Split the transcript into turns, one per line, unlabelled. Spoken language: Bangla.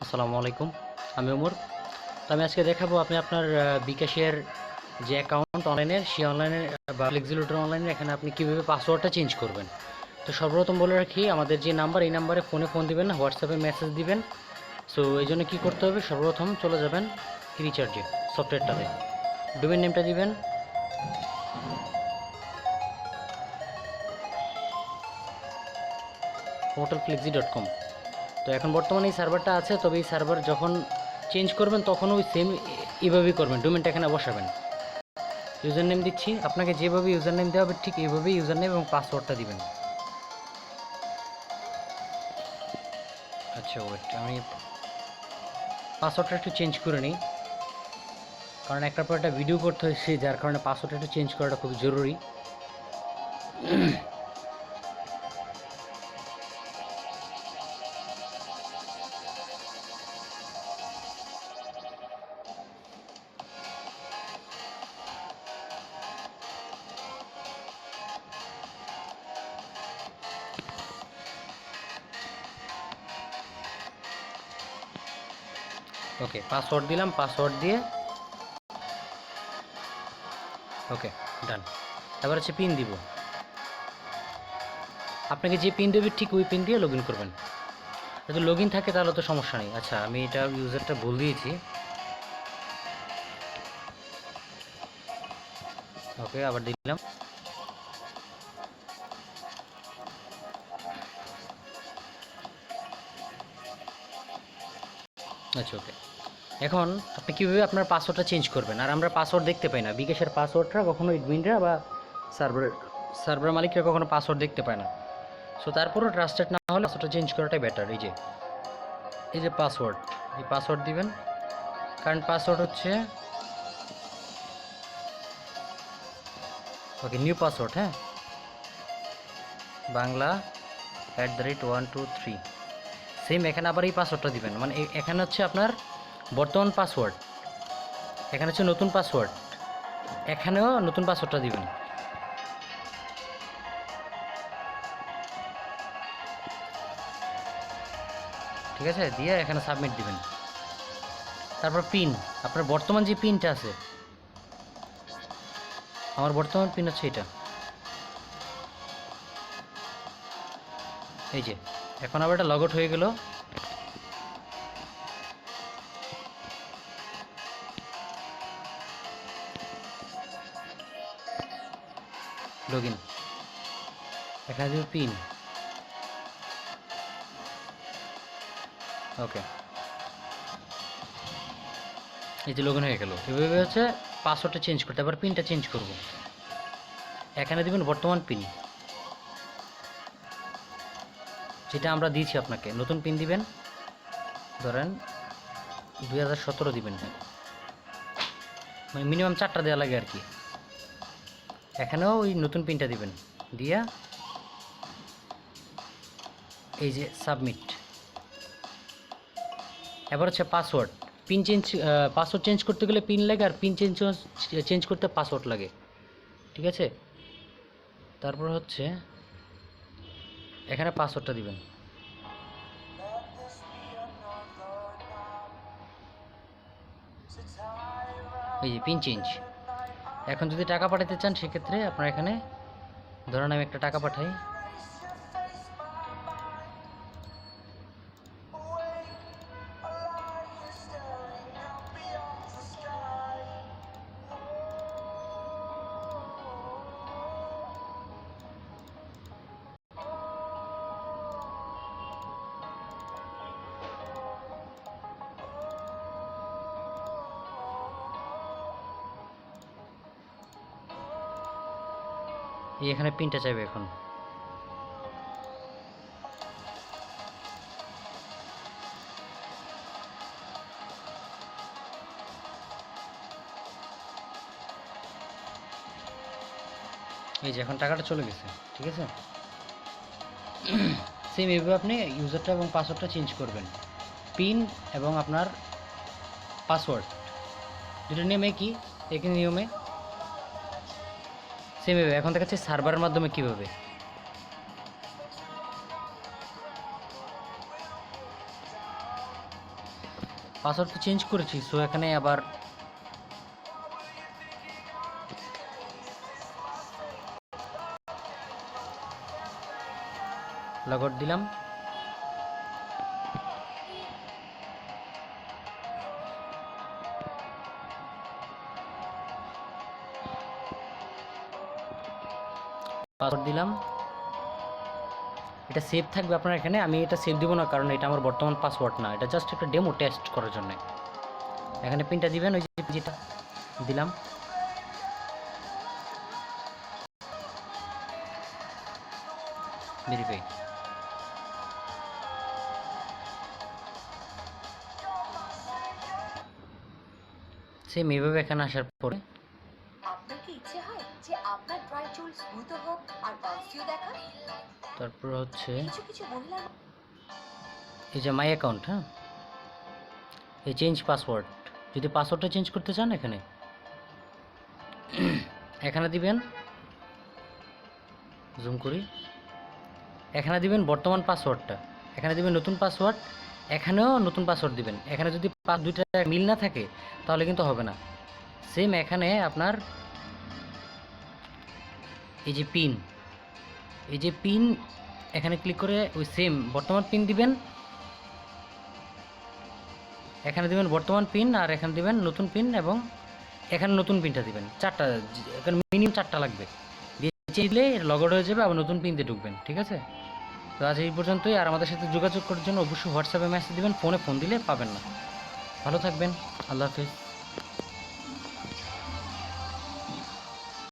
আসসালামু আলাইকুম। আমি ওমর। তো আমি আজকে দেখাবো আপনি আপনার বিকাশের যে অ্যাকাউন্ট অনলাইনের সেই অনলাইনের বা ফ্লেক্সিলোডার অনলাইনের এখানে আপনি কীভাবে পাসওয়ার্ডটা চেঞ্জ করবেন। তো সর্বপ্রথম বলে রাখি, আমাদের যে নাম্বার এই নাম্বারে ফোন দিবেন না, হোয়াটসঅ্যাপে মেসেজ দিবেন। সো এই জন্য কী করতে হবে, সর্বপ্রথম চলে যাবেন রিচার্জে, সফটওয়্যারটাতে ডোমেন নেমটা দিবেন hotelflexi.com। তো এখন বর্তমানে এই সার্ভারটা আছে, তবে এই সার্ভার যখন চেঞ্জ করবেন তখন ওই সেম এইভাবেই করবেন, ডোমেনটা এখানে বসাবেন। ইউজার নেম দিচ্ছি, আপনাকে যেভাবে ইউজার নেম দেওয়া হবে ঠিক এইভাবেই ইউজার নেম এবং পাসওয়ার্ডটা দিবেন। আচ্ছা ওয়েট, আমি পাসওয়ার্ডটা একটু চেঞ্জ করে নিই, কারণ একটার পর একটা ভিডিও করতে হয়েছে, যার কারণে পাসওয়ার্ডটা একটু চেঞ্জ করাটা খুব জরুরি। ওকে, পাসওয়ার্ড দিলাম, পাসওয়ার্ড দিয়ে ওকে ডান। এবার হচ্ছে পিন দিব, আপনাকে যে পিন দেবে ঠিক ওই পিন দিয়ে লগ ইন করবেন। যদি লগ ইন থাকে তাহলে তো সমস্যা নেই। আচ্ছা, আমি এটা ইউজারটা বল দিয়েছি। ওকে, আবার দিলাম। আচ্ছা ওকে, এখন আপনি কীভাবে আপনার পাসওয়ার্ডটা চেঞ্জ করবেন। আর আমরা পাসওয়ার্ড দেখতে পাই না, বিকাশের পাসওয়ার্ডটা কখনো অ্যাডমিনরা বা সার্ভার মালিকরা কখনো পাসওয়ার্ড দেখতে পায় না। সো তারপরও ট্রাস্টেড না হলে পাসওয়ার্ডটা চেঞ্জ করাটাই বেটার। এই যে পাসওয়ার্ড, এই পাসওয়ার্ড দিবেন। কারণ পাসওয়ার্ড হচ্ছে ওকে নিউ পাসওয়ার্ড, হ্যাঁ, বাংলা @123। সেম এখানে আবার এই পাসওয়ার্ডটা দিবেন, মানে এখানে হচ্ছে আপনার বর্তমান পাসওয়ার্ড, এখানে হচ্ছে নতুন পাসওয়ার্ড, এখানেও নতুন পাসওয়ার্ডটা দিবেন। ঠিক আছে, দিয়ে এখানে সাবমিট দিবেন। তারপর পিন, আপনার বর্তমান যে পিনটা আছে, আমার বর্তমান পিন হচ্ছে এটা। এই যে এখন আবার এটা লগ আউট হয়ে গেল। লগ ইন, এখানে দিব পিন। ওকে, এই যে লগ ইন হয়ে গেল। এভাবে হচ্ছে পাসওয়ার্ডটা চেঞ্জ করতে, আবার পিনটা চেঞ্জ করব। এখানে দিবেন বর্তমান পিন, যেটা আমরা দিয়েছি আপনাকে। নতুন পিন দিবেন, ধরেন 2017 দিবেন, মানে মিনিমাম 4টা দেওয়া লাগে আর কি। এখানেও ওই নতুন পিনটা দিবেন, দিয়া এই যে সাবমিট। এবার হচ্ছে password, pin change, password change করতে গেলে পিন লাগে, আর পিন চেঞ্জ করতে পাসওয়ার্ড লাগে। ঠিক আছে, তারপর হচ্ছে এখানে পাসওয়ার্ডটা দিবেন। এই যে পিন চেঞ্জ। এখন যদি টাকা পাঠাতে চান সেক্ষেত্রে আপনার এখানে, ধরেন আমি একটা টাকা পাঠাই, এই এখানে পিনটা চাইবে এখন। এই যে এখন টাকাটা চলে গেছে। ঠিক আছে, সেম এইভাবে আপনি ইউজারটা এবং পাসওয়ার্ডটা চেঞ্জ করবেন। পিন এবং আপনার পাসওয়ার্ড দুটো নিয়মে কি, একই নিয়মে সেম এভাবে। এখন দেখাচ্ছে সার্ভারের মাধ্যমে কীভাবে। পাসওয়ার্ড তো চেঞ্জ করেছি, সো এখানে আবার লগ আউট দিলাম। পাসওয়ার্ড দিলাম, এটা সেভ থাকবে আপনার এখানে। আমি এটা সেভ দিব না, কারণ এটা আমার বর্তমান পাসওয়ার্ড না, এটা জাস্ট একটা ডেমো টেস্ট করার জন্য। এখানে পিনটা দিবেন, ওই যেটা দিলাম। ভেরিফাই। সেম এইভাবে এখানে আসার পরে
আপনার কি ইচ্ছে হয় যে আপনার ড্রাই চুল স্মুথ হোক আর বাউন্সিও দেখা?
তারপর হচ্ছে
কিছু কিছু মহিলার
এই যে মাই অ্যাকাউন্ট, হ্যাঁ, এই চেঞ্জ পাসওয়ার্ড। যদি পাসওয়ার্ডটা চেঞ্জ করতে চান এখানে এখানে দিবেন, জুম করি, এখানে দিবেন বর্তমান পাসওয়ার্ডটা, এখানে দিবেন নতুন পাসওয়ার্ড, এখানেও নতুন পাসওয়ার্ড দিবেন। এখানে যদি দুইটা মিল না থাকে তাহলে কিন্তু হবে না। সেম এখানে আপনার এই যে পিন, এই যে পিন, এখানে ক্লিক করে ওই সেম বর্তমান পিন দিবেন, এখানে দিবেন বর্তমান পিন, আর এখানে দিবেন নতুন পিন, এবং এখানে নতুন পিনটা দিবেন। চারটা, এখানে মিনিমাম চারটা লাগবে। দিয়ে দিলে লগ আউট হয়ে যাবে, আবার নতুন পিন দিয়ে ঢুকবেন। ঠিক আছে, তো আজ এই পর্যন্তই। আর আমাদের সাথে যোগাযোগ করার জন্য অবশ্যই হোয়াটসঅ্যাপে মেসেজ দিবেন, ফোনে ফোন দিলে পাবেন না। ভালো থাকবেন, আল্লাহ হাফিজ।